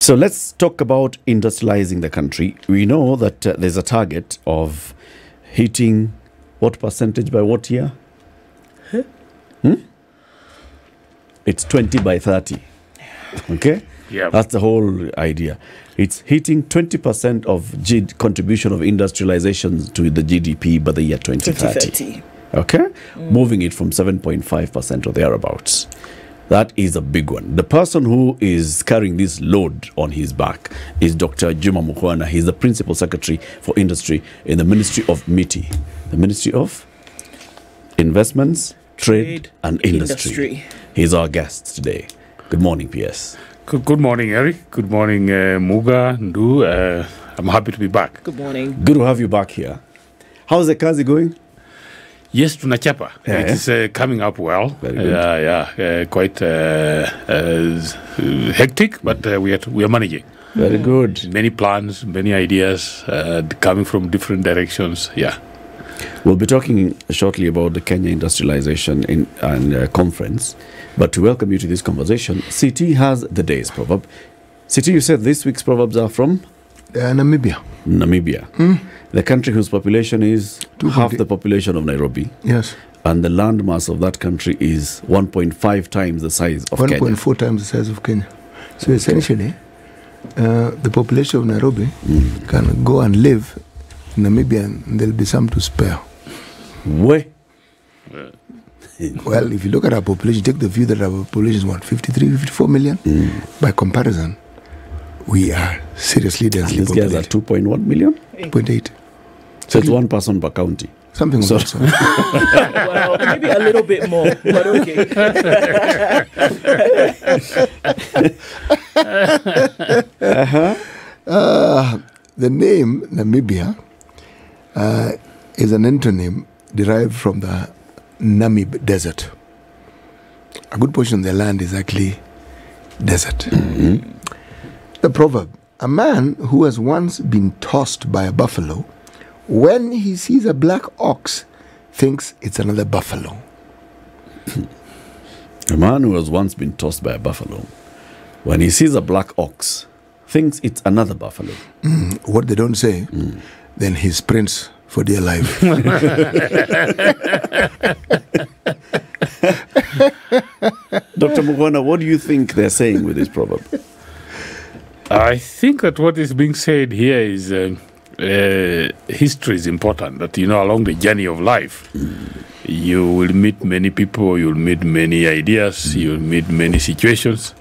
So let's talk about industrializing the country. We know that there's a target of hitting what percentage by what year? It's 20 by 30. Okay? Yeah. That's the whole idea. It's hitting 20% of contribution of industrialization to the GDP by the year 2030. Okay? Moving it from 7.5% or thereabouts. That is a big one. The person who is carrying this load on his back is Dr. Juma Mukhwana. He's the Principal Secretary for Industry in the Ministry of MITI, the Ministry of Investments, Trade and Industry. He's our guest today. Good morning, PS. Good morning, Eric. Good morning, Muga, Ndu. I'm happy to be back. Good morning. Good to have you back here. How's the kazi going? Yes, tunachapa. Yeah, it is coming up well. Very good. Quite hectic, but we are managing. Very good. Many plans, many ideas coming from different directions. Yeah. We'll be talking shortly about the Kenya Industrialization Conference. But to welcome you to this conversation, CT has the day's proverb. CT, you said this week's proverbs are from? Namibia. Namibia. The country whose population is half the population of Nairobi. Yes. And the landmass of that country is 1.5 times the size of Kenya. 1.4 times the size of Kenya. So essentially, the population of Nairobi can go and live in Namibia and there'll be some to spare. Where? Well, if you look at our population, take the view that our population is 53, 54 million. By comparison, we are seriously densely populated. These guys are 2.1 million? 0.8. So it's one person per county. Something like that. Well, maybe a little bit more, but okay. The name Namibia is an antonym derived from the Namib Desert. A good portion of the land is actually desert. The proverb, a man who has once been tossed by a buffalo, when he sees a black ox, thinks it's another buffalo. A man who has once been tossed by a buffalo, when he sees a black ox, thinks it's another buffalo. What they don't say, then he sprints for dear life. Dr. Mukhwana, what do you think they're saying with this proverb? I think that what is being said here is history is important. That, you know, along the journey of life, you will meet many people, you'll meet many ideas, you'll meet many situations,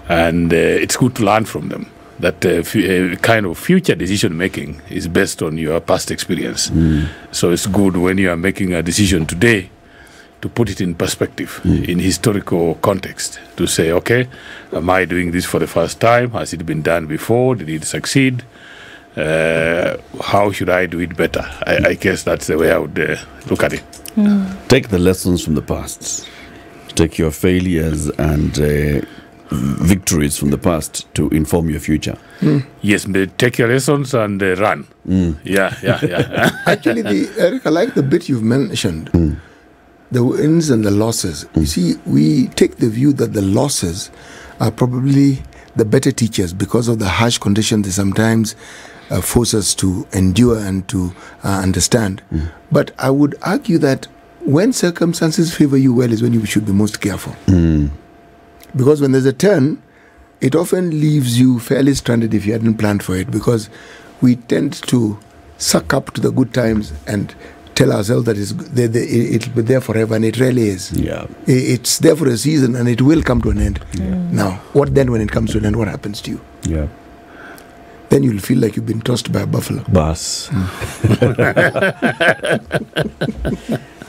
and it's good to learn from them. That kind of future decision making is based on your past experience. So it's good when you are making a decision today to put it in perspective, in historical context, to say, okay, am I doing this for the first time? Has it been done before? Did it succeed? How should I do it better? I guess that's the way I would look at it. Take the lessons from the past. Take your failures and victories from the past to inform your future. Yes, take your lessons and run. Yeah. Actually, Eric, I like the bit you've mentioned. The wins and the losses. You see, we take the view that the losses are probably the better teachers because of the harsh conditions they sometimes force us to endure and to understand. But I would argue that when circumstances favor you well is when you should be most careful. Because when there's a turn, it often leaves you fairly stranded if you hadn't planned for it, because we tend to suck up to the good times and tell ourselves that it'll be there forever, and it really is. Yeah. It's there for a season, and it will come to an end. Now, what then when it comes to an end, what happens to you? Yeah. Then you'll feel like you've been tossed by a buffalo. Bus.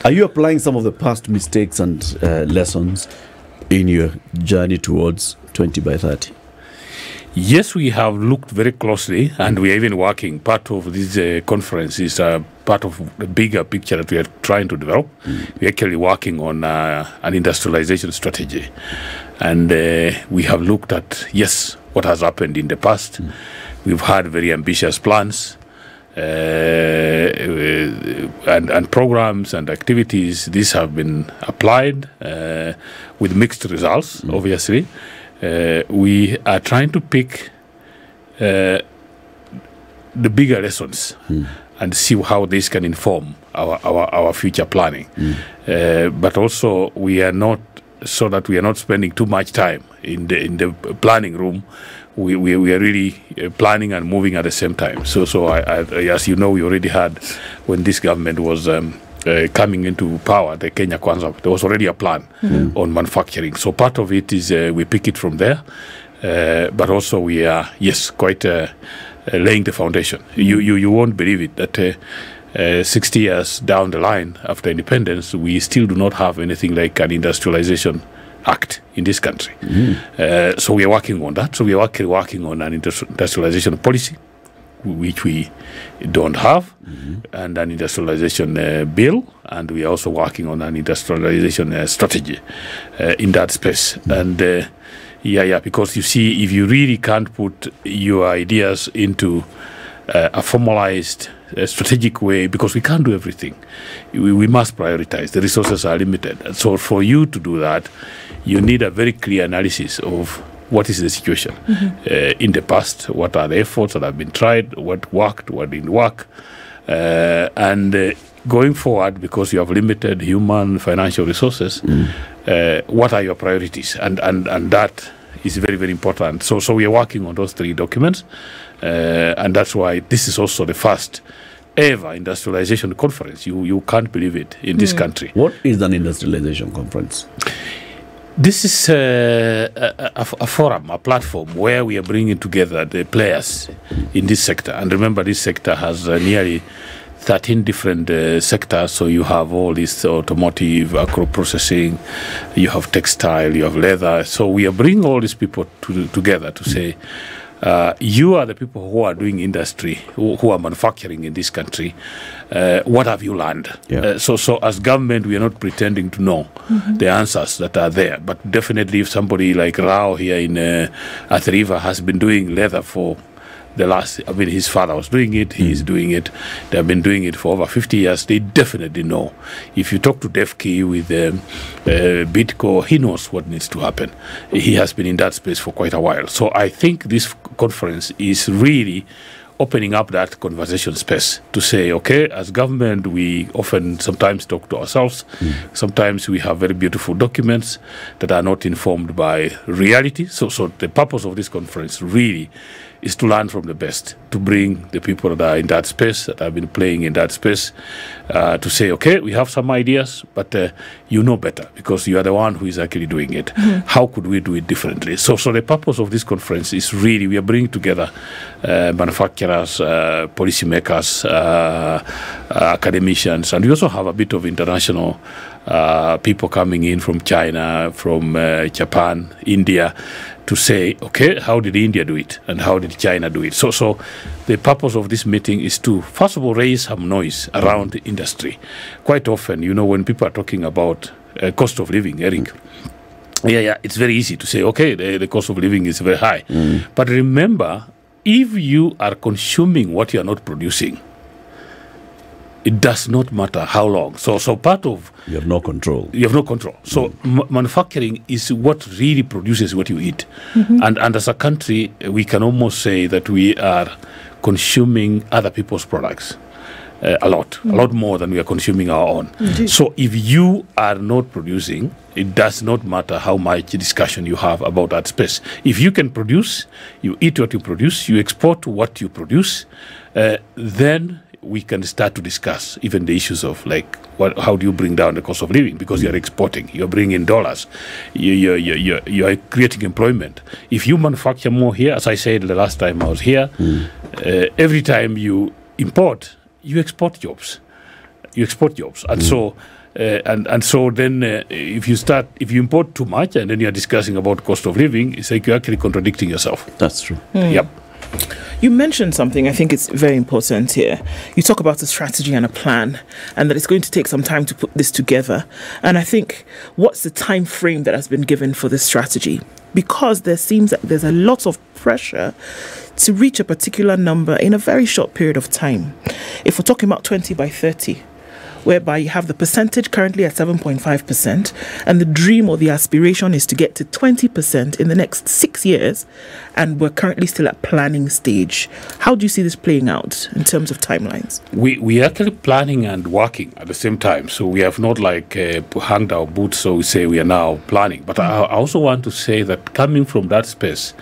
Are you applying some of the past mistakes and lessons in your journey towards 20 by 30? Yes, we have looked very closely, and we are even working. Part of this conference is part of the bigger picture that we are trying to develop. We're actually working on an industrialization strategy. And we have looked at, yes, what has happened in the past. We've had very ambitious plans and programs and activities. These have been applied with mixed results, obviously. we are trying to pick the bigger lessons and see how this can inform our future planning. But also we are not, so that we are not spending too much time in the planning room. We are really planning and moving at the same time. So as you know, we already had, when this government was coming into power, the Kenya Kwanza, there was already a plan on manufacturing. So part of it is we pick it from there, but also we are, yes, quite laying the foundation. You won't believe it that 60 years down the line after independence, we still do not have anything like an industrialization act in this country. So we are working on that. So we are working on an industrialization policy, which we don't have, and an industrialization bill, and we are also working on an industrialization strategy in that space. And because you see, if you really can't put your ideas into a formalized strategic way, because we can't do everything, we must prioritize. The resources are limited. And so for you to do that, you need a very clear analysis of what is the situation in the past, what are the efforts that have been tried, what worked, what didn't work, and going forward, because you have limited human financial resources, what are your priorities? And that is very, very important. So we are working on those 3 documents, and that's why this is also the first ever industrialization conference. You can't believe it in this country. What is an industrialization conference? This is a forum, a platform where we are bringing together the players in this sector. And remember, this sector has nearly 13 different sectors. So you have all this automotive, agro-processing, you have textile, you have leather. So we are bringing all these people together to say, you are the people who are doing industry, who are manufacturing in this country. What have you learned? So as government, we are not pretending to know the answers that are there. But definitely, if somebody like Rao here in Athi River has been doing leather for the last, his father was doing it, he is doing it, they have been doing it for over 50 years, they definitely know. If you talk to Defki with Bitco, he knows what needs to happen. He has been in that space for quite a while. So I think this conference is really opening up that conversation space to say, okay, as government, we often sometimes talk to ourselves. Sometimes we have very beautiful documents that are not informed by reality. So the purpose of this conference really is to learn from the best, to bring the people that are in that space, that have been playing in that space, to say, okay, we have some ideas, but you know better because you are the one who is actually doing it. How could we do it differently? So the purpose of this conference is really, we are bringing together manufacturers, policymakers, academicians, and we also have a bit of international people coming in from China, from Japan, India, to say, okay, how did India do it and how did China do it? So the purpose of this meeting is to, first of all, raise some noise around the industry. Quite often, when people are talking about cost of living, Eric, it's very easy to say, okay, the cost of living is very high. But remember, if you are consuming what you are not producing, it does not matter how long. So part of... You have no control. You have no control. So manufacturing is what really produces what you eat. And as a country, we can almost say that we are consuming other people's products a lot more than we are consuming our own. So if you are not producing, it does not matter how much discussion you have about that space. If you can produce, you eat what you produce, you export what you produce, then we can start to discuss even the issues of how do you bring down the cost of living, because you're exporting, you're bringing in dollars, you're creating employment. If you manufacture more here, as I said the last time I was here, every time you import, you export jobs. And so then if you import too much and then you're discussing about cost of living, it's like you're actually contradicting yourself. That's true. Yep. You mentioned something I think it's very important here. You talk about a strategy and a plan, and that it's going to take some time to put this together. And I think, what's the time frame that has been given for this strategy? Because there seems that there's a lot of pressure to reach a particular number in a very short period of time. If we're talking about 20 by 30, whereby you have the percentage currently at 7.5%, and the dream or the aspiration is to get to 20% in the next 6 years, and we're currently still at planning stage. How do you see this playing out in terms of timelines? We are actually planning and working at the same time. So we have not like hanged our boots, so we say we are now planning. But I also want to say that coming from that space,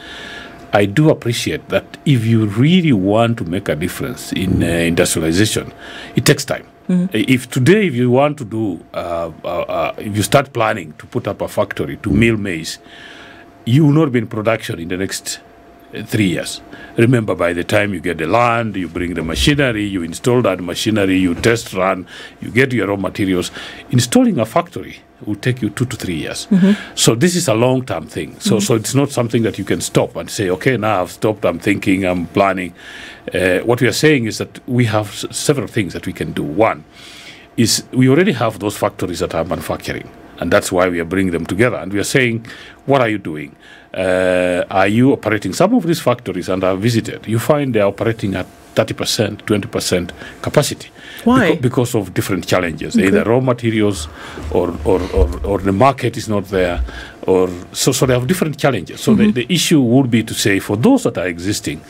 I do appreciate that if you really want to make a difference in industrialization, it takes time. If today, if you want to do, if you start planning to put up a factory to mill maize, you will not be in production in the next 3 years. Remember, by the time you get the land, you bring the machinery, you install that machinery, you test run, you get your raw materials. Installing a factory will take you 2 to 3 years. So this is a long-term thing. So it's not something that you can stop and say, okay, now I've stopped, I'm thinking, I'm planning. What we are saying is that we have several things that we can do. One is we already have those factories that are manufacturing, and that's why we are bringing them together. And we are saying, what are you doing? Are you operating some of these factories? And I've visited. You find they're operating at 30%, 20% capacity. Why? Because of different challenges, either raw materials or the market is not there, or so they have different challenges. So the issue would be to say, for those that are existing,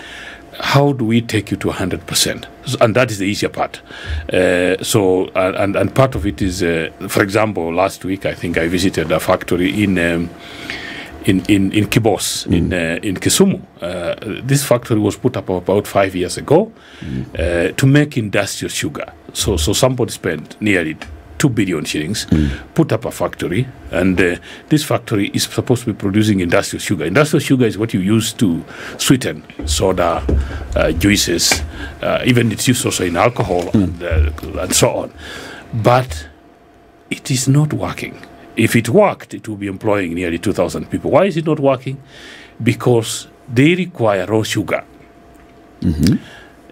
how do we take you to 100%? And that is the easier part. And part of it is, for example, last week I think I visited a factory in Kibos, in Kisumu. This factory was put up about 5 years ago to make industrial sugar. So somebody spent nearly 2 billion shillings, put up a factory, and this factory is supposed to be producing industrial sugar. Industrial sugar is what you use to sweeten soda, juices, even it's used also in alcohol and so on. But it is not working. If it worked, it would be employing nearly 2,000 people. Why is it not working? Because they require raw sugar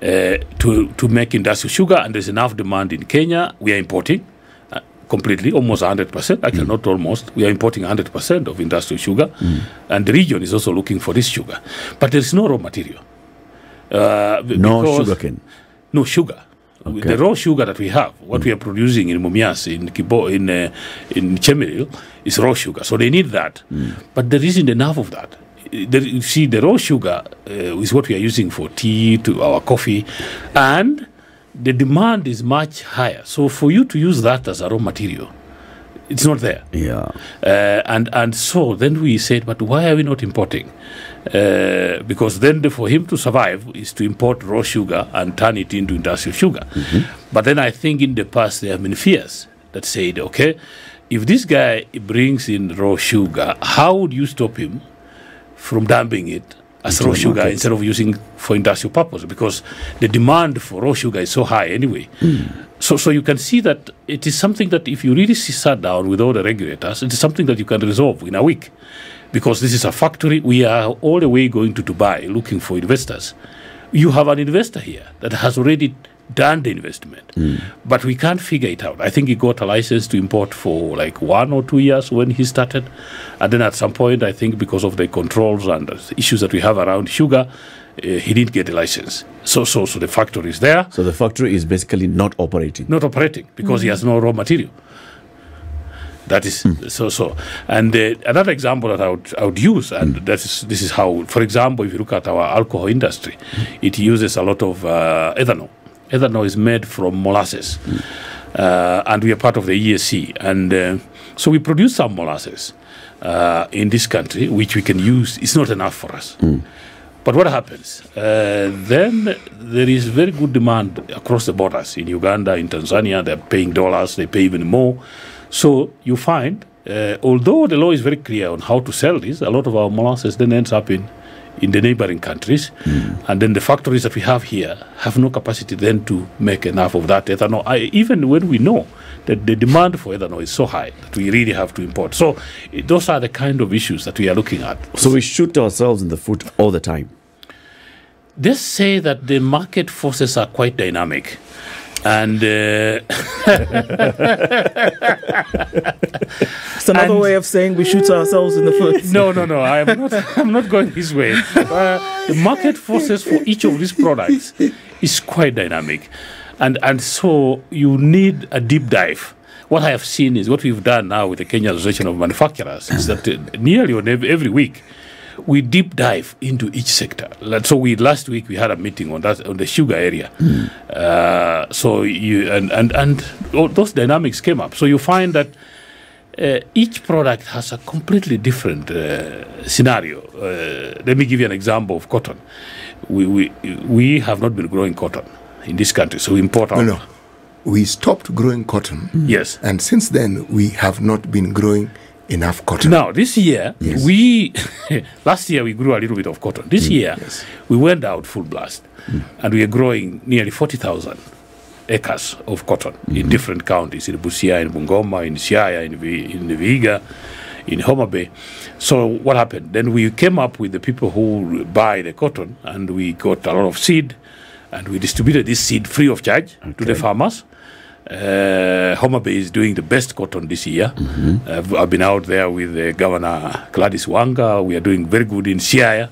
to make industrial sugar, and there's enough demand in Kenya. We are importing completely, almost 100%. Actually, not almost. We are importing 100% of industrial sugar, and the region is also looking for this sugar. But there's no raw material. No sugarcane? No sugar. Okay. The raw sugar that we have, what we are producing in Mumias, in Chemelil, is raw sugar. So they need that. But there isn't enough of that. You see, the raw sugar is what we are using for tea, to our coffee, and the demand is much higher. So for you to use that as a raw material, it's not there. Yeah. And so then we said, but why are we not importing? Because then for him to survive is to import raw sugar and turn it into industrial sugar. But then I think in the past there have been fears that said, okay, if this guy brings in raw sugar, how would you stop him from dumping it as raw sugar instead of using for industrial purpose? Because the demand for raw sugar is so high anyway. So you can see that it is something that if you really sat down with all the regulators, it is something that you can resolve in a week. Because this is a factory, we are all the way going to Dubai looking for investors. You have an investor here that has already done the investment, but we can't figure it out. I think he got a license to import for like 1 or 2 years when he started. And then at some point, I think because of the controls and the issues that we have around sugar, he didn't get a license. So the factory is there. So the factory is basically not operating? Not operating because he has no raw material. That is so. And another example that I would use, and this is how, for example, if you look at our alcohol industry, it uses a lot of ethanol. Ethanol is made from molasses, and we are part of the ESC. And so we produce some molasses in this country, which we can use. It's not enough for us. But what happens? Then there is very good demand across the borders. In Uganda, in Tanzania, they're paying dollars, they pay even more. So you find, although the law is very clear on how to sell this, a lot of our molasses then ends up in the neighboring countries. And then the factories that we have here have no capacity then to make enough of that ethanol. Even when we know that the demand for ethanol is so high that we really have to import. So those are the kind of issues that we are looking at. So we shoot ourselves in the foot all the time? They say that the market forces are quite dynamic. And it's another way of saying we shoot ourselves in the foot. No. I'm not going this way. The market forces for each of these products is quite dynamic. And so you need a deep dive. What I have seen is what we've done now with the Kenya Association of Manufacturers is that nearly on every week, we deep dive into each sector. So last week we had a meeting on the sugar area. So all those dynamics came up. So you find that each product has a completely different scenario. Let me give you an example of cotton. We have not been growing cotton in this country, so we import out. No. We stopped growing cotton. Yes. And since then, we have not been growing enough cotton. Now, this year, last year we grew a little bit of cotton. This year, we went out full blast. And we are growing nearly 40,000 acres of cotton in different counties, in Busia, in Bungoma, in Siaya, in Vihiga, in Homa Bay. So what happened? Then we came up with the people who buy the cotton, and we got a lot of seed, and we distributed this seed free of charge to the farmers. Homa Bay is doing the best cotton this year. I've been out there with Governor Gladys Wanga. We are doing very good in Siaya.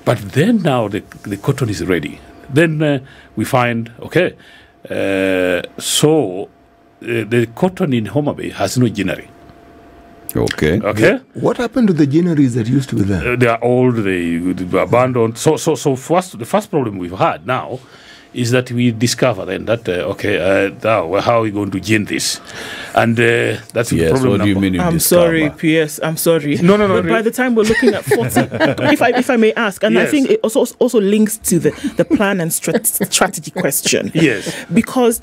But then now the cotton is ready. Then we find, so the cotton in Homa Bay has no ginnery. Okay. What happened to the ginneries that used to be there? They are old. They were abandoned. So the first problem we've had now is that we discover then that now how are we going to gin this? And that's the problem. What do you mean? I'm sorry, PS. I'm sorry. No. But by the time we're looking at 40, if I may ask, and I think it also links to the plan and strategy question. Yes, because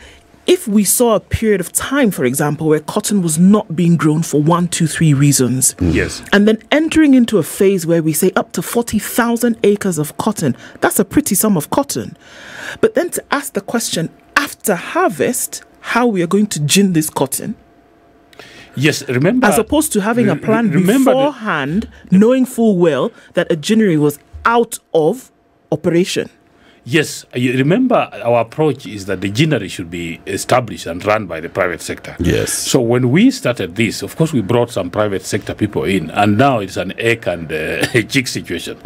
if we saw a period of time, for example, where cotton was not being grown for 1, 2, 3 reasons, yes, and then entering into a phase where we say up to 40,000 acres of cotton, that's a pretty sum of cotton. But then to ask the question, after harvest, how we are going to gin this cotton? Yes, remember, as opposed to having a plan beforehand, knowing full well that a ginnery was out of operation. Yes, you remember our approach is that the ginnery should be established and run by the private sector. Yes. So when we started this, of course, we brought some private sector people in, and now it's an egg and a chick situation.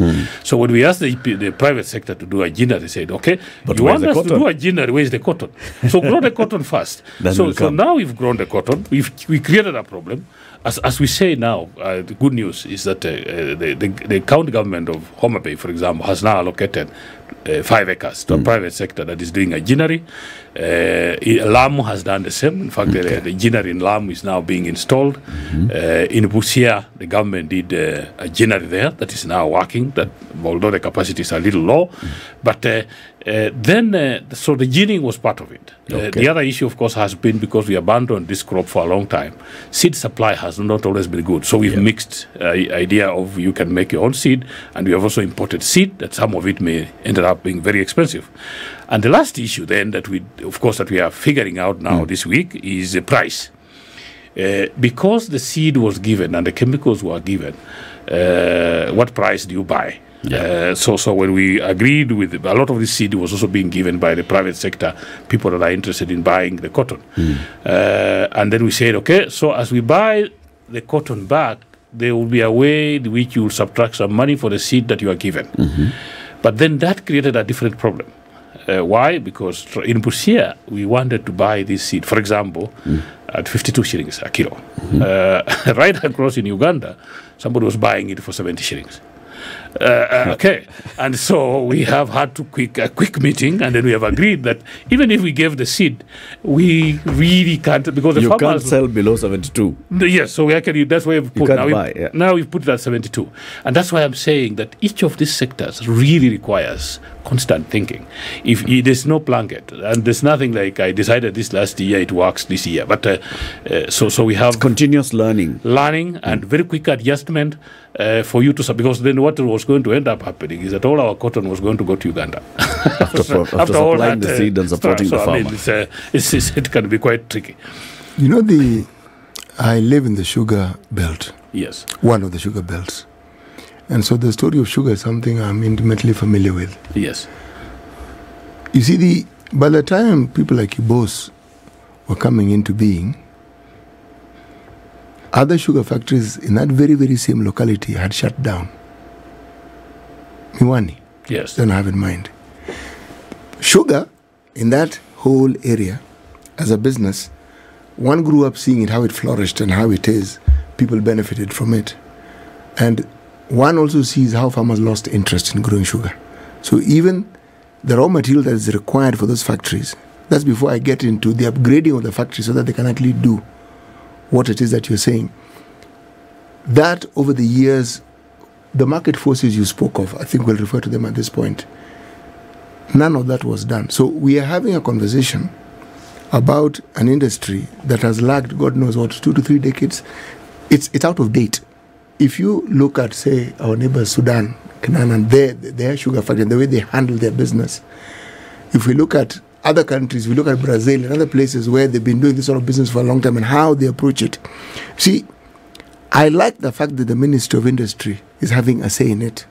So when we asked the private sector to do a ginnery, they said, okay, but you want us to do a ginnery, where's the cotton? So grow the cotton first. So now we've grown the cotton. We created a problem. As we say now, the good news is that the county government of Homa Bay, for example, has now allocated 5 acres to a private sector that is doing a ginnery. Lamu has done the same. In fact, the ginnery in Lamu is now being installed. In Busia, the government did a ginnery there that is now working, that although the capacity is a little low. But so the ginning was part of it. The other issue, of course, has been because we abandoned this crop for a long time. Seed supply has not always been good. So we've mixed idea of you can make your own seed, and we have also imported seed that some of it may end up being very expensive. And the last issue then that we are figuring out now this week is the price. Because the seed was given and the chemicals were given, what price do you buy? So when we agreed with a lot of this seed was also being given by the private sector, people that are interested in buying the cotton. And then we said, okay, so as we buy the cotton back, there will be a way in which you will subtract some money for the seed that you are given. But then that created a different problem. Why? Because in Busia, we wanted to buy this seed, for example, at 52 shillings a kilo. Right across in Uganda, somebody was buying it for 70 shillings. And so we have had to a quick meeting, and then we have agreed that even if we gave the seed, we really can't, because the farmers can't sell below 72. Yes, so that's why we've put now we've put it at 72, and that's why I'm saying that each of these sectors really requires constant thinking. If there's no blanket, and there's nothing like I decided this last year, it works this year, but so we have continuous learning and very quick adjustment. For you to, because then what was going to end up happening is that all our cotton was going to go to Uganda. after supplying the seed and supporting the farmer. I mean, it can be quite tricky. You know, I live in the sugar belt. Yes. One of the sugar belts. And so the story of sugar is something I'm intimately familiar with. Yes. You see, by the time people like Ibos were coming into being, other sugar factories in that very, very same locality had shut down. Miwani. Yes. Don't have in mind. Sugar in that whole area as a business, one grew up seeing it, how it flourished and how it is. People benefited from it. And one also sees how farmers lost interest in growing sugar. So even the raw material that is required for those factories, that's before I get into the upgrading of the factory so that they can actually do what it is that you're saying. That over the years, the market forces you spoke of, I think we'll refer to them at this point, none of that was done. So we are having a conversation about an industry that has lagged, God knows what, 2 to 3 decades. It's out of date. If you look at, say, our neighbors, Sudan, Canaan, and their sugar factory and the way they handle their business, if we look at other countries, we look at Brazil and other places where they've been doing this sort of business for a long time and how they approach it. See, I like the fact that the Ministry of Industry is having a say in it.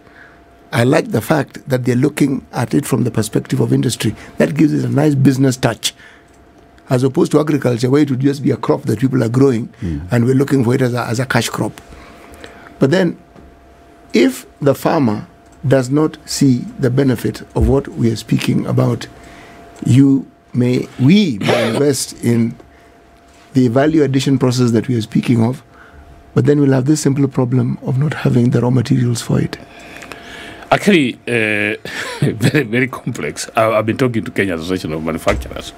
I like the fact that they're looking at it from the perspective of industry. That gives it a nice business touch, as opposed to agriculture, where it would just be a crop that people are growing and we're looking for it as a cash crop. But then, if the farmer does not see the benefit of what we are speaking about, we may invest in the value addition process that we are speaking of, but then we'll have this simple problem of not having the raw materials for it. Actually, very, very complex. I've been talking to Kenya Association of Manufacturers.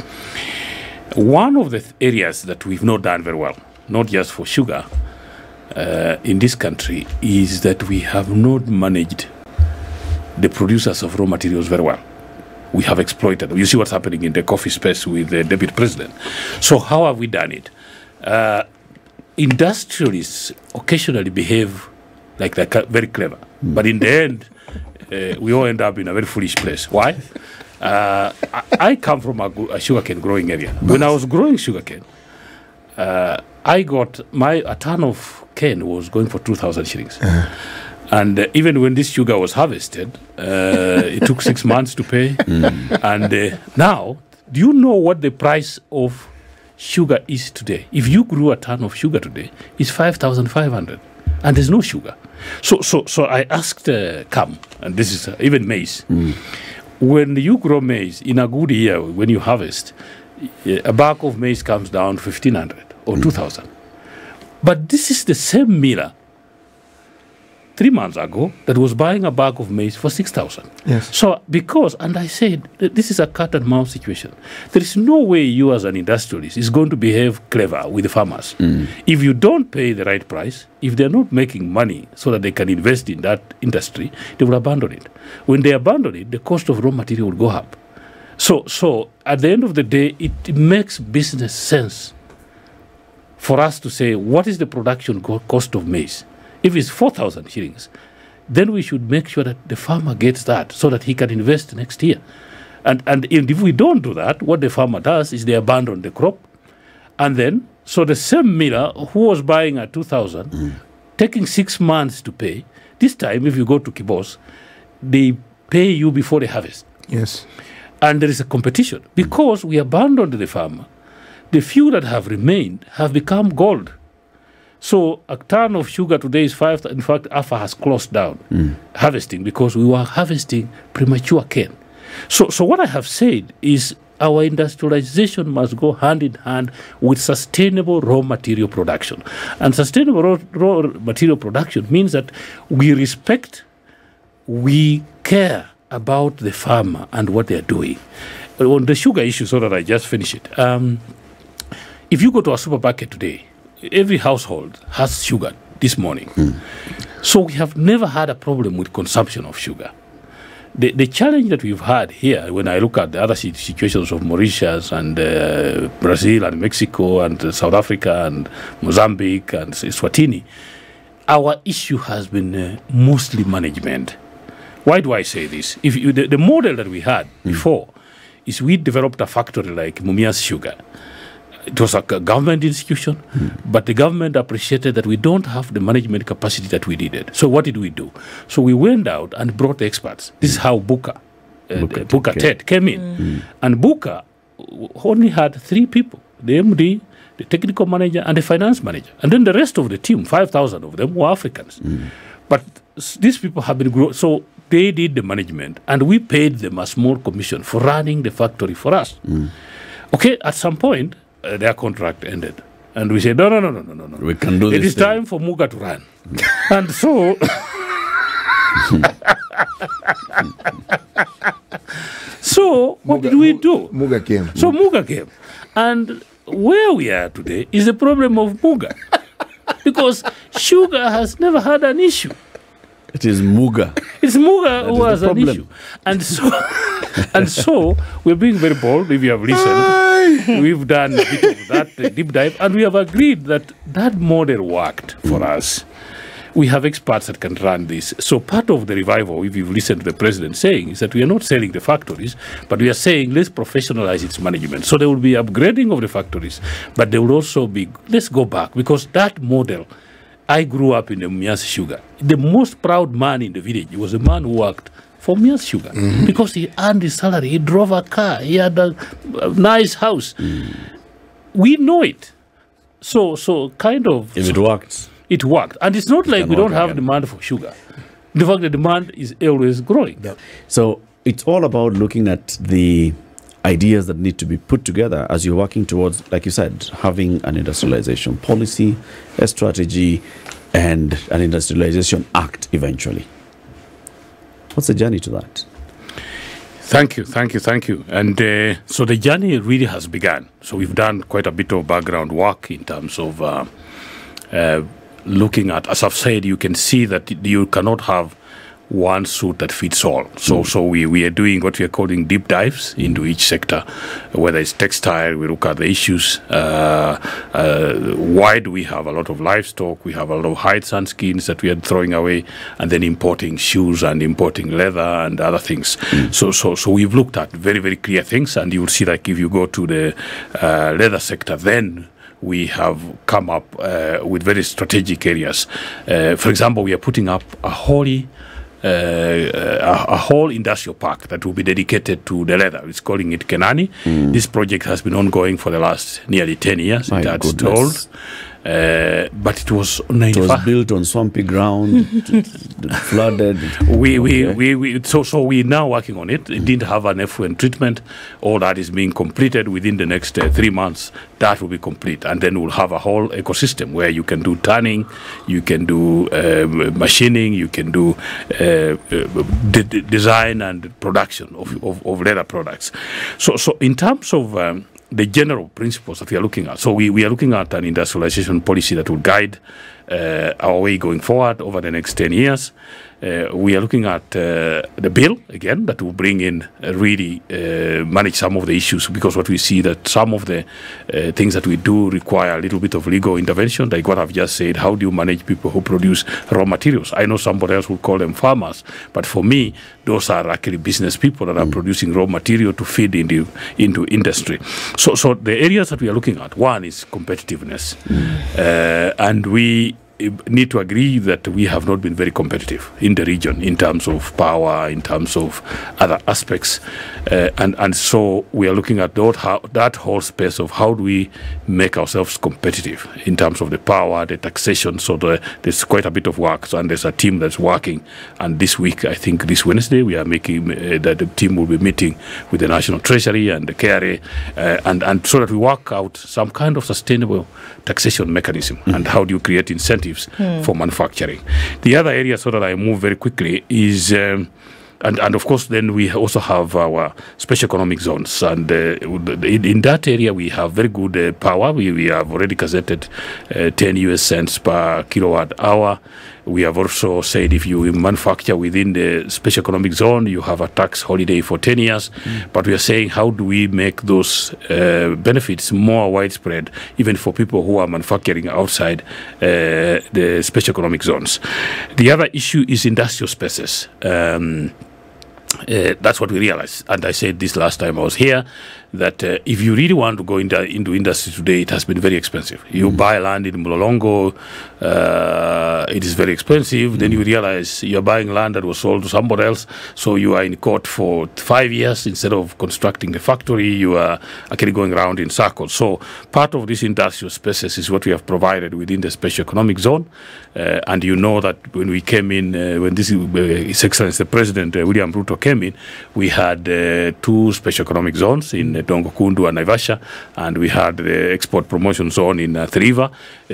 One of the areas that we've not done very well, not just for sugar, in this country, is that we have not managed the producers of raw materials very well. We have exploited. You see what's happening in the coffee space with the deputy president. So how have we done it? Industrialists occasionally behave like they're very clever, but in the end, we all end up in a very foolish place. Why? I come from a sugarcane growing area. When I was growing sugarcane, I got a ton of cane was going for 2,000 shillings. And even when this sugar was harvested, it took 6 months to pay. And now, do you know what the price of sugar is today? If you grew a ton of sugar today, it's 5,500, and there's no sugar. So I asked Cam, and this is even maize. When you grow maize in a good year, when you harvest, a bag of maize comes down 1,500 or 2,000. But this is the same miller 3 months ago that was buying a bag of maize for 6,000. Yes. So and I said, this is a cat and mouse situation. There is no way you as an industrialist is going to behave clever with the farmers. If you don't pay the right price, if they're not making money so that they can invest in that industry, they will abandon it. When they abandon it, the cost of raw material will go up. So at the end of the day, it makes business sense for us to say, what is the production cost of maize? If it's 4,000 shillings, then we should make sure that the farmer gets that so that he can invest next year. And if we don't do that, what the farmer does is they abandon the crop. And then, so the same miller who was buying at 2,000, taking 6 months to pay, this time if you go to Kibos, they pay you before the harvest. Yes. And there is a competition. Because we abandoned the farmer, the few that have remained have become gold. So a ton of sugar today is 5. In fact, AFA has closed down harvesting because we were harvesting premature cane. So what I have said is our industrialization must go hand in hand with sustainable raw material production. And sustainable raw material production means that we respect, we care about the farmer and what they're doing. On the sugar issue, so that I just finish it. If you go to a supermarket today, every household has sugar this morning. So we have never had a problem with consumption of sugar. The challenge that we've had here, when I look at the other situations of Mauritius and Brazil and Mexico and South Africa and Mozambique and Eswatini, our issue has been mostly management. Why do I say this? If the model that we had before is we developed a factory like Mumia's Sugar. It was a government institution, but the government appreciated that we don't have the management capacity that we needed. So what did we do? So we went out and brought experts. This is how Buka Ted came in. And Buka only had 3 people, the MD, the technical manager, and the finance manager. And then the rest of the team, 5,000 of them, were Africans. But these people have been growing. So they did the management, and we paid them a small commission for running the factory for us. Okay, at some point, their contract ended. And we said, no. We can do this. It is time for Muga to run. And so... So, what did we do? Muga came. So, Muga came. And where we are today is the problem of Muga. Because sugar has never had an issue. It is Muga. It's Muga who has an issue. And so we're being very bold. If you have listened, we've done a bit of that deep dive, and we have agreed that that model worked for us. We have experts that can run this. So part of the revival, if you've listened to the president saying, is that we are not selling the factories, but we are saying let's professionalize its management. So there will be upgrading of the factories, but there will also be, let's go back, because that model, I grew up in the Mias Sugar. The most proud man in the village was a man who worked for Mias Sugar because he earned his salary, he drove a car, he had a nice house. We know it. So kind of... If it worked. It worked. And it's not like we don't have demand for sugar. The fact that demand is always growing. So it's all about looking at the ideas that need to be put together as you're working towards, like you said, having an industrialization policy, a strategy, and an industrialization act eventually. What's the journey to that? Thank you. And so the journey really has begun. So we've done quite a bit of background work in terms of looking at, as I've said, you can see that you cannot have one suit that fits all. So we are doing what we are calling deep dives into each sector, whether it's textile, we look at the issues. Why do we have a lot of livestock? We have a lot of hides and skins that we are throwing away, and then importing shoes and importing leather and other things. So we've looked at very, very clear things, and you will see, like, if you go to the leather sector, then we have come up with very strategic areas. For example, we are putting up a whole industrial park that will be dedicated to the leather. It's calling it Kenani. This project has been ongoing for the last nearly 10 years. My That's goodness. old. But it was It was built on swampy ground, flooded. So we're now working on it. It didn't have an effluent treatment. All that is being completed within the next 3 months. That will be complete, and then we'll have a whole ecosystem where you can do tanning, you can do machining, you can do design and production of leather products. So in terms of the general principles that we are looking at. So we are looking at an industrialization policy that will guide our way going forward over the next 10 years. We are looking at the bill, again, that will bring in really manage some of the issues, because what we see that some of the things that we do require a little bit of legal intervention, like what I've just said. How do you manage people who produce raw materials? I know somebody else will call them farmers, but for me, those are actually business people that are producing raw material to feed into industry. So the areas that we are looking at, one is competitiveness, and we need to agree that we have not been very competitive in the region in terms of power, in terms of other aspects, and so we are looking at that whole space of how do we make ourselves competitive in terms of the power, the taxation. So there's quite a bit of work, and there's a team that's working, and this week, I think this Wednesday, we are making that the team will be meeting with the National Treasury and the KRA, and so that we work out some kind of sustainable taxation mechanism, and how do you create incentives for manufacturing. The other area, so that I move very quickly, is and of course then we also have our special economic zones, and in that area we have very good power. We have already gazetted 10 US cents per kilowatt hour. We have also said if you manufacture within the special economic zone, you have a tax holiday for 10 years. But we are saying, how do we make those benefits more widespread, even for people who are manufacturing outside the special economic zones? The other issue is industrial spaces. That's what we realized. And I said this last time I was here, that if you really want to go into industry today, it has been very expensive. You buy land in Mlolongo, it is very expensive. Then you realize you're buying land that was sold to somebody else, so you are in court for 5 years. Instead of constructing the factory, you are actually going around in circles. So part of these industrial spaces is what we have provided within the special economic zone. And you know that when we came in, when His Excellency the President William Ruto came came in, we had 2 special economic zones in Dongo-Kundu and Naivasha, and we had the export promotion zone in River.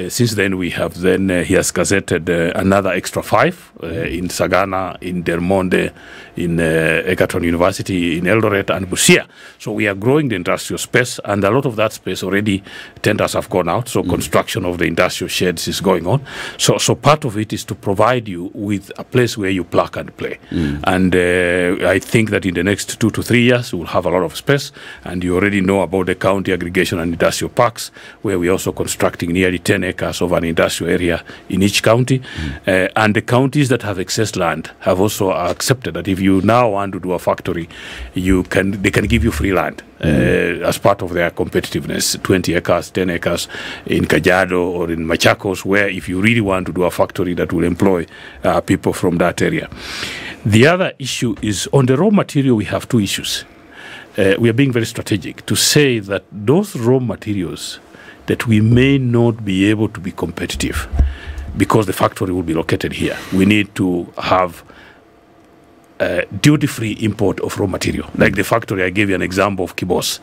Since then, he has gazetted another extra 5 in Sagana, in Del Monde, in Egerton University, in Eldoret, and Busia. So we are growing the industrial space, and a lot of that space already tenders have gone out. So construction of the industrial sheds is going on. So part of it is to provide you with a place where you plug and play. And I think that in the next 2 to 3 years, we'll have a lot of space. And you already know about the county aggregation and industrial parks, where we're also constructing nearly 10 acres of an industrial area in each county. And the counties that have excess land have also accepted that if you now want to do a factory, they can give you free land as part of their competitiveness, 20 acres, 10 acres in Kajiado or in Machakos, where if you really want to do a factory that will employ people from that area. The other issue is on the raw material, we have 2 issues. We are being very strategic to say that those raw materials that we may not be able to be competitive because the factory will be located here. We need to have duty-free import of raw material. Like the factory, I gave you an example of Kibos.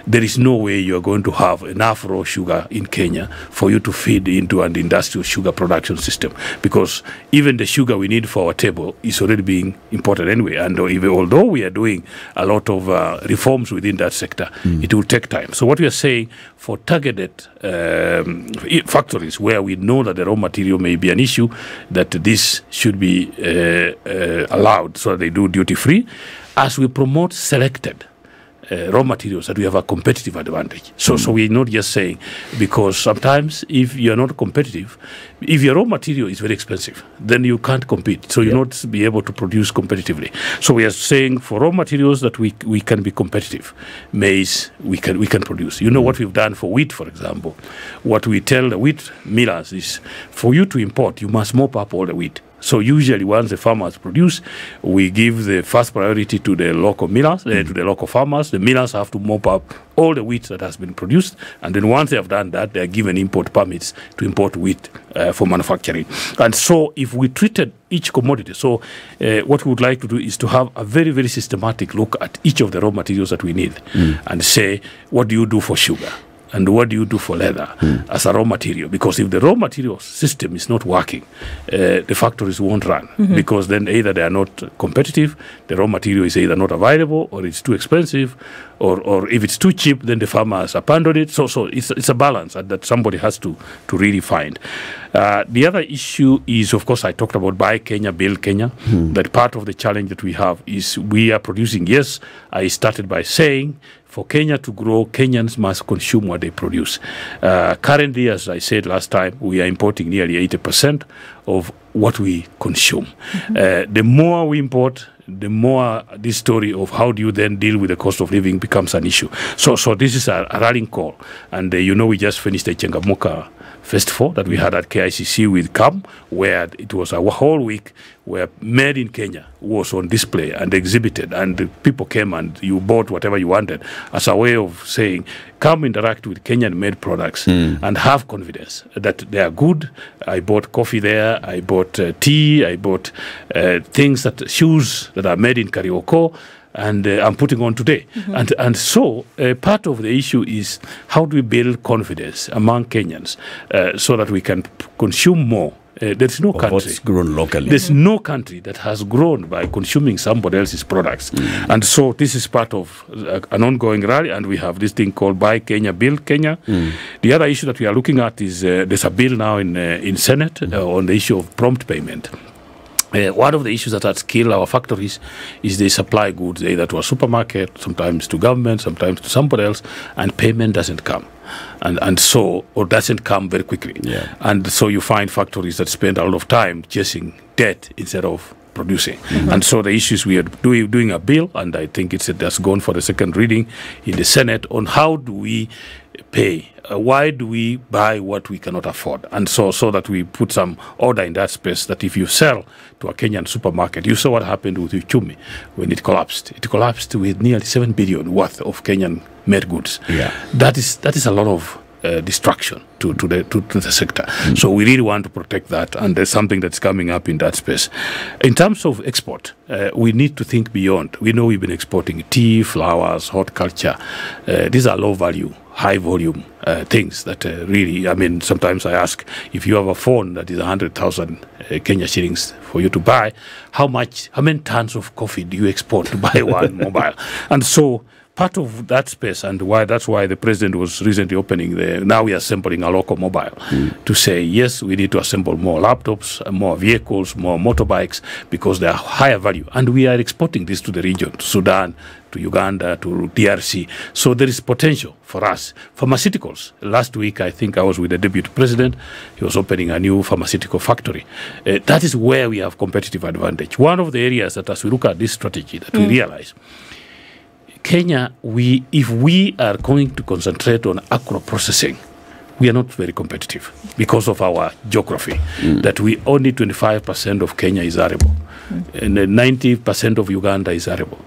There is no way you are going to have enough raw sugar in Kenya for you to feed into an industrial sugar production system, because even the sugar we need for our table is already being imported anyway. And although we are doing a lot of reforms within that sector, it will take time. So what we are saying, for targeted factories where we know that the raw material may be an issue, that this should be allowed so they do duty-free, as we promote selected raw materials that we have a competitive advantage. So we're not just saying, because sometimes if you're not competitive, if your raw material is very expensive, then you can't compete. So you'll not be able to produce competitively. So we are saying for raw materials that we can be competitive. Maize, we can produce. You know what we've done for wheat, for example. What we tell the wheat millers is, for you to import, you must mop up all the wheat. So usually once the farmers produce, we give the first priority to the local millers, to the local farmers. The millers have to mop up all the wheat that has been produced. And then once they have done that, they are given import permits to import wheat for manufacturing. And so if we treated each commodity, so what we would like to do is to have a very, very systematic look at each of the raw materials that we need and say, what do you do for sugar? And what do you do for leather as a raw material? Because if the raw material system is not working, the factories won't run, because then either they are not competitive, the raw material is either not available, or it's too expensive, or if it's too cheap, then the farmers abandon it. So it's a balance that somebody has to really find. The other issue is, of course, I talked about Buy Kenya, Build Kenya. That part of the challenge that we have is we are producing. Yes, I started by saying, for Kenya to grow, Kenyans must consume what they produce. Currently, as I said last time, we are importing nearly 80% of what we consume. The more we import, the more this story of how do you then deal with the cost of living becomes an issue. So this is a rallying call. And we just finished the Chengamuka Festival that we had at KICC with CAM, where it was a whole week where Made in Kenya was on display and exhibited, and the people came and you bought whatever you wanted as a way of saying, come interact with Kenyan-made products and have confidence that they are good. I bought coffee there, I bought tea, I bought shoes that are made in Okoh, and I'm putting on today. And so part of the issue is how do we build confidence among Kenyans so that we can consume more. There's no country what's grown locally. There's no country that has grown by consuming somebody else's products. And so this is part of an ongoing rally, and we have this thing called Buy Kenya, Build Kenya. The other issue that we are looking at is there's a bill now in Senate on the issue of prompt payment. One of the issues that has killed our factories is they supply goods either to a supermarket, sometimes to government, sometimes to somebody else, and payment doesn't come. Or doesn't come very quickly. And so you find factories that spend a lot of time chasing debt instead of producing. And so the issues, we are doing a bill, and I think it has gone for the second reading in the Senate, on how do we pay. Why do we buy what we cannot afford? And so that we put some order in that space, that if you sell to a Kenyan supermarket, you saw what happened with Uchumi when it collapsed. It collapsed with nearly 7 billion worth of Kenyan made goods. That is a lot of destruction to the sector. So we really want to protect that, and there's something that's coming up in that space. In terms of export, we need to think beyond. We know we've been exporting tea, flowers, horticulture. These are low value, high volume things that really, I mean, sometimes I ask, if you have a phone that is 100,000 Kenya shillings for you to buy, how many tons of coffee do you export to buy one mobile? And so part of that space, and that's why the president was recently opening now we are assembling a local mobile to say, yes, we need to assemble more laptops, more vehicles, more motorbikes, because they are higher value. And we are exporting this to the region, to Sudan, to Uganda, to DRC. So there is potential for us. Pharmaceuticals. Last week, I think I was with the deputy president. He was opening a new pharmaceutical factory. That is where we have competitive advantage. One of the areas that, as we look at this strategy, that we realize, Kenya, if we are going to concentrate on agro-processing, we are not very competitive because of our geography, that we only 25% of Kenya is arable, and 90% of Uganda is arable.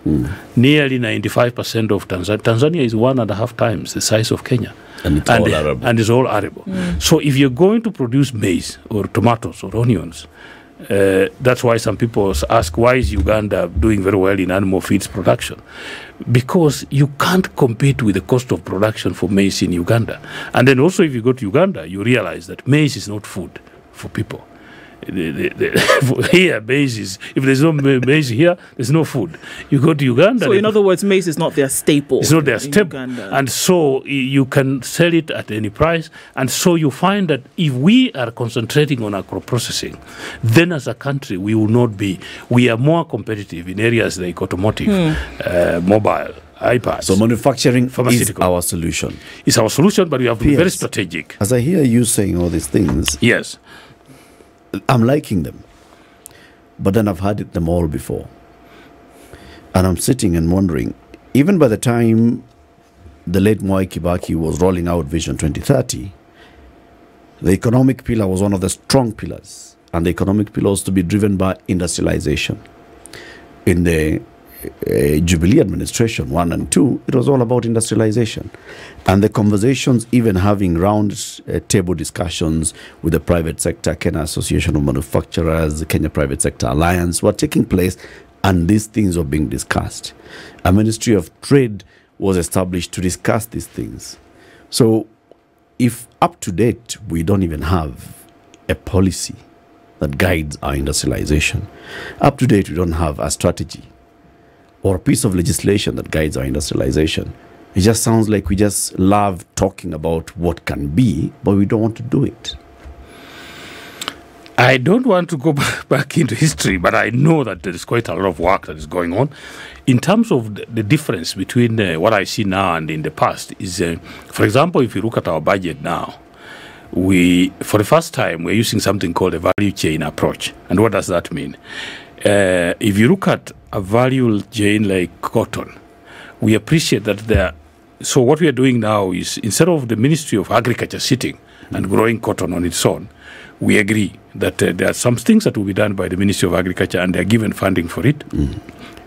Nearly 95% of Tanzania is 1.5 times the size of Kenya. And it's all arable. And it's all arable. So if you're going to produce maize or tomatoes or onions, that's why some people ask, why is Uganda doing very well in animal feeds production? Because you can't compete with the cost of production for maize in Uganda. And then also, if you go to Uganda, you realize that maize is not food for people. Here, maize is, if there's no maize here, there's no food. You go to Uganda. So in other words, maize is not their staple. It's not their staple. And so you can sell it at any price. And so you find that if we are concentrating on agro-processing, then as a country, we are more competitive in areas like automotive, mobile, iPads. So manufacturing is our solution. It's our solution, but we have to be very strategic. As I hear you saying all these things, yes, I'm liking them, but then I've had them all before. And I'm sitting and wondering, even by the time the late Mwai Kibaki was rolling out Vision 2030, the economic pillar was one of the strong pillars, and the economic pillar was to be driven by industrialization. In the Jubilee administration 1 and 2, it was all about industrialization. And the conversations, even having round table discussions with the private sector, Kenya Association of Manufacturers, the Kenya Private Sector Alliance, were taking place, and these things were being discussed. A Ministry of Trade was established to discuss these things. So if up to date we don't even have a policy that guides our industrialization, up to date we don't have a strategy or a piece of legislation that guides our industrialization, it just sounds like we just love talking about what can be, but we don't want to do it. I don't want to go back into history, but I know that there is quite a lot of work that is going on. In terms of the difference between what I see now and in the past is, for example, if you look at our budget now, for the first time, we're using something called a value chain approach. And what does that mean? If you look at a value chain like cotton, we appreciate that so what we are doing now is, instead of the Ministry of Agriculture sitting and growing cotton on its own, we agree that there are some things that will be done by the Ministry of Agriculture, and they are given funding for it.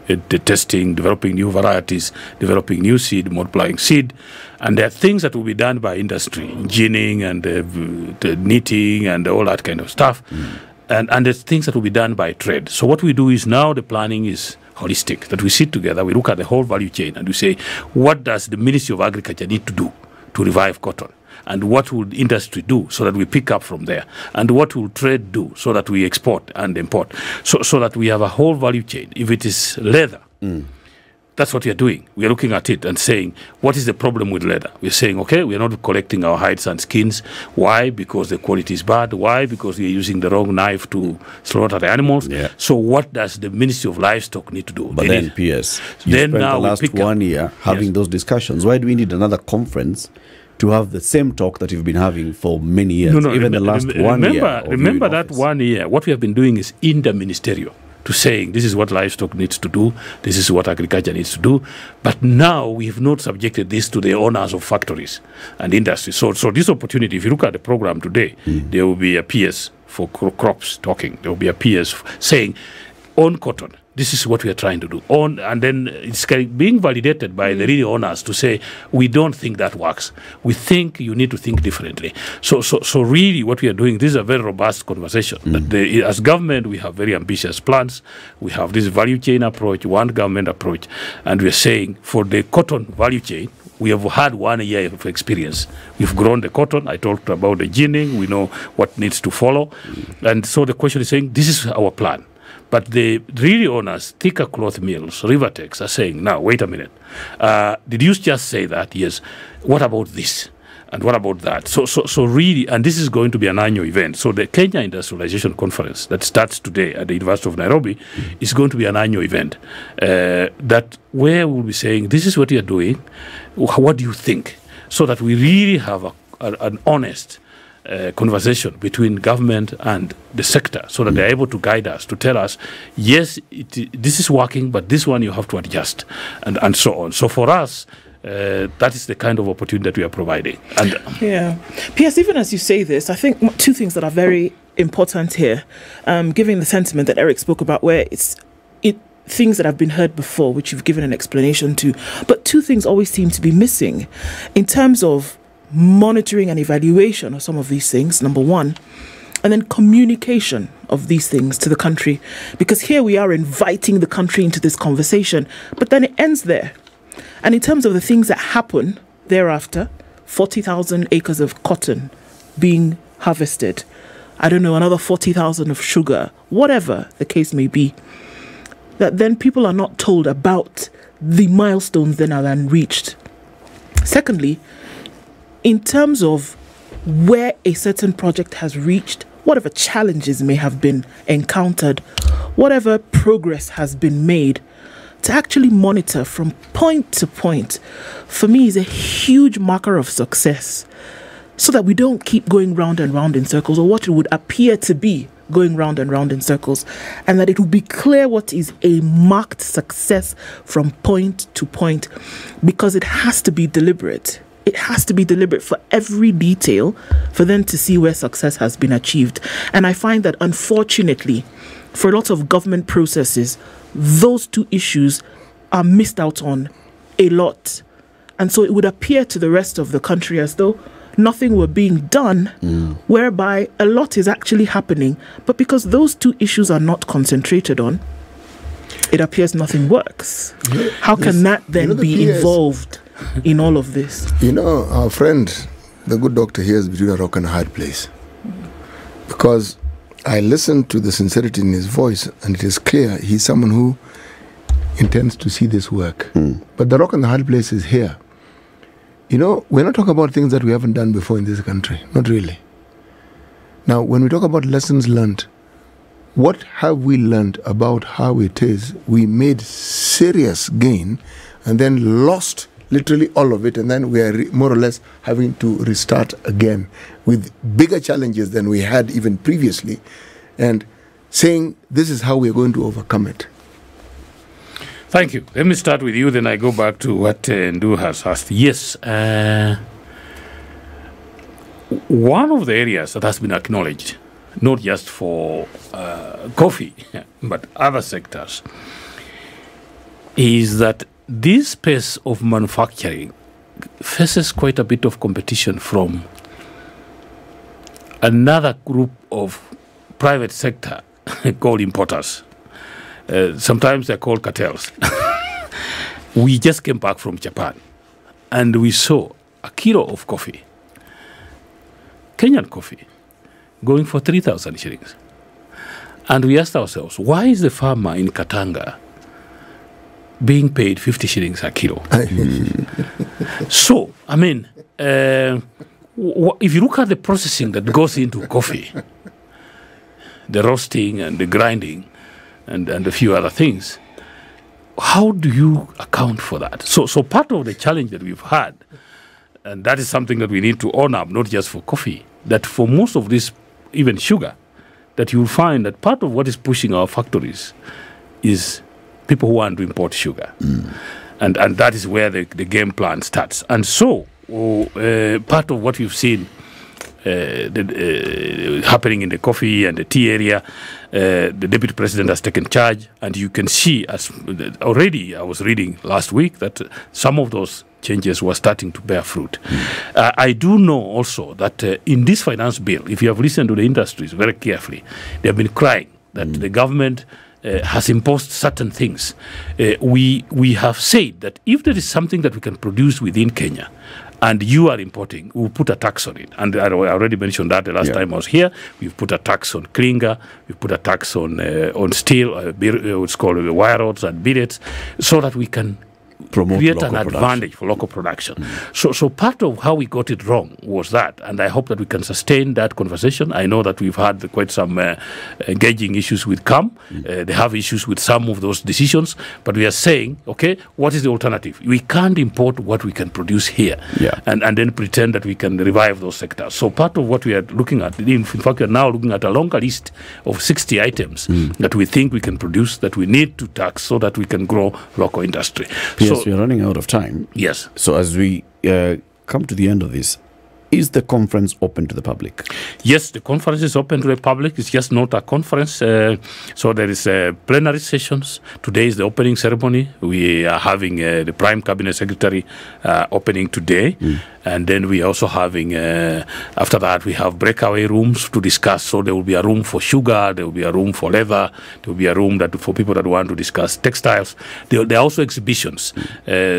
The testing, developing new varieties, developing new seed, multiplying seed. And there are things that will be done by industry, ginning and the knitting and all that kind of stuff. And there's things that will be done by trade. So what we do is now the planning is holistic, that we sit together, we look at the whole value chain, and we say, what does the Ministry of Agriculture need to do to revive cotton? And what will industry do so that we pick up from there? And what will trade do so that we export and import? So that we have a whole value chain. If it is leather, that's what we are doing. We are looking at it and saying, what is the problem with leather? We're saying, okay, we are not collecting our hides and skins. Why? Because the quality is bad. Why? Because we are using the wrong knife to slaughter the animals. Yeah. So what does the Ministry of Livestock need to do? But then, PS, you spent the last 1 year having those discussions. Why do we need another conference to have the same talk that you've been having for many years? Even the last 1 year. Remember that 1 year, what we have been doing is interministerial, to saying this is what livestock needs to do, this is what agriculture needs to do. But now we have not subjected this to the owners of factories and industry. So this opportunity, if you look at the program today, there will be a PS for crops talking. There will be a PS saying, on cotton, This is what we are trying to do. And then it's being validated by the real owners to say, we don't think that works. We think you need to think differently. So really what we are doing, this is a very robust conversation. That as government, we have very ambitious plans. We have this value chain approach, one government approach. And we are saying for the cotton value chain, we have had 1 year of experience. We've grown the cotton. I talked about the ginning. We know what needs to follow. And so the question is saying, this is our plan. But the really owners, thicker cloth mills, Rivertex, are saying, now, wait a minute. Did you just say that? Yes. What about this? And what about that? So really, and this is going to be an annual event. So the Kenya Industrialization Conference that starts today at the University of Nairobi is going to be an annual event that where we'll be saying, this is what you're doing. What do you think? So that we really have an honest conversation between government and the sector, so that they're able to guide us, to tell us, yes, this is working, but this one you have to adjust, and so on. So for us, that is the kind of opportunity that we are providing. And yeah, P.S., even as you say this, I think two things that are very important here, given the sentiment that Eric spoke about, where things that have been heard before, which you've given an explanation to, but two things always seem to be missing in terms of monitoring and evaluation of some of these things, number one, and then communication of these things to the country. Because here we are inviting the country into this conversation, but then it ends there. And in terms of the things that happen thereafter, 40,000 acres of cotton being harvested, I don't know, another 40,000 of sugar, whatever the case may be, that then people are not told about the milestones then are then reached. Secondly, in terms of where a certain project has reached, whatever challenges may have been encountered, whatever progress has been made, to actually monitor from point to point, for me, is a huge marker of success, so that we don't keep going round and round in circles, or what it would appear to be going round and round in circles, and that it will be clear what is a marked success from point to point, because it has to be deliberate. It has to be deliberate for every detail for them to see where success has been achieved. And I find that, unfortunately, for a lot of government processes, those two issues are missed out on a lot. And so it would appear to the rest of the country as though nothing were being done, whereby a lot is actually happening. But because those two issues are not concentrated on, it appears nothing works. How can that then be involved in all of this? Our friend, the good doctor here, is between a rock and a hard place. Because I listened to the sincerity in his voice, and it is clear he's someone who intends to see this work. But the rock and the hard place is here. We're not talking about things that we haven't done before in this country. Not really. Now, when we talk about lessons learned, what have we learned about how it is we made serious gain and then lost literally all of it, and then we are more or less having to restart again with bigger challenges than we had even previously, and saying this is how we are going to overcome it? Thank you. Let me start with you, then I go back to what Ndu has asked. Yes, one of the areas that has been acknowledged, not just for coffee, but other sectors, is that this space of manufacturing faces quite a bit of competition from another group of private sector called importers. Sometimes they're called cartels. We just came back from Japan, and we saw a kilo of coffee, Kenyan coffee, going for 3,000 shillings. And we asked ourselves, why is the farmer in Katanga being paid 50 shillings a kilo? So, I mean, if you look at the processing that goes into coffee, the roasting and the grinding and a few other things, how do you account for that? So part of the challenge that we've had, and that is something that we need to own up, not just for coffee, that for most of this, even sugar, that you'll find that part of what is pushing our factories is people who want to import sugar. And that is where the game plan starts. And so part of what we've seen happening in the coffee and the tea area. The deputy president has taken charge, and you can see, as already I was reading last week, that some of those changes were starting to bear fruit. I do know also that in this finance bill, if you have listened to the industries very carefully, they have been crying that the government has imposed certain things. We have said that if there is something that we can produce within Kenya, and you are importing, we'll put a tax on it. And I already mentioned that the last time I was here. We've put a tax on clinker, we've put a tax on steel, what's called wire rods and billets, so that we can create an advantage for local production. So part of how we got it wrong was that, and I hope that we can sustain that conversation. I know that we've had quite some engaging issues with CAM. They have issues with some of those decisions, but we are saying, okay, what is the alternative? We can't import what we can produce here and then pretend that we can revive those sectors. So part of what we are looking at, in fact, we are now looking at a longer list of 60 items that we think we can produce, that we need to tax so that we can grow local industry. Yes, we are running out of time. Yes. So as we come to the end of this, is the conference open to the public? Yes, the conference is open to the public. It's just not a conference. So there is plenary sessions. Today is the opening ceremony. We are having the Prime Cabinet Secretary opening today. And then we are also having, after that, we have breakaway rooms to discuss. So there will be a room for sugar, there will be a room for leather, there will be a room for people that want to discuss textiles. There are also exhibitions.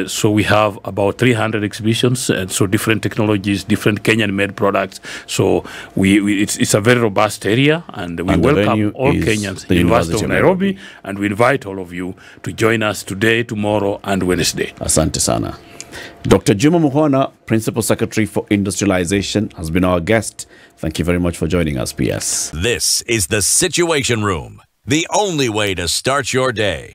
So we have about 300 exhibitions, and so different technologies, different Kenyan-made products. So it's a very robust area, and we welcome all Kenyans, the University of Nairobi, and we invite all of you to join us today, tomorrow, and Wednesday. Asante sana. Dr. Juma Mukhwana, Principal Secretary for Industrialization, has been our guest. Thank you very much for joining us, PS. This is the Situation Room, the only way to start your day.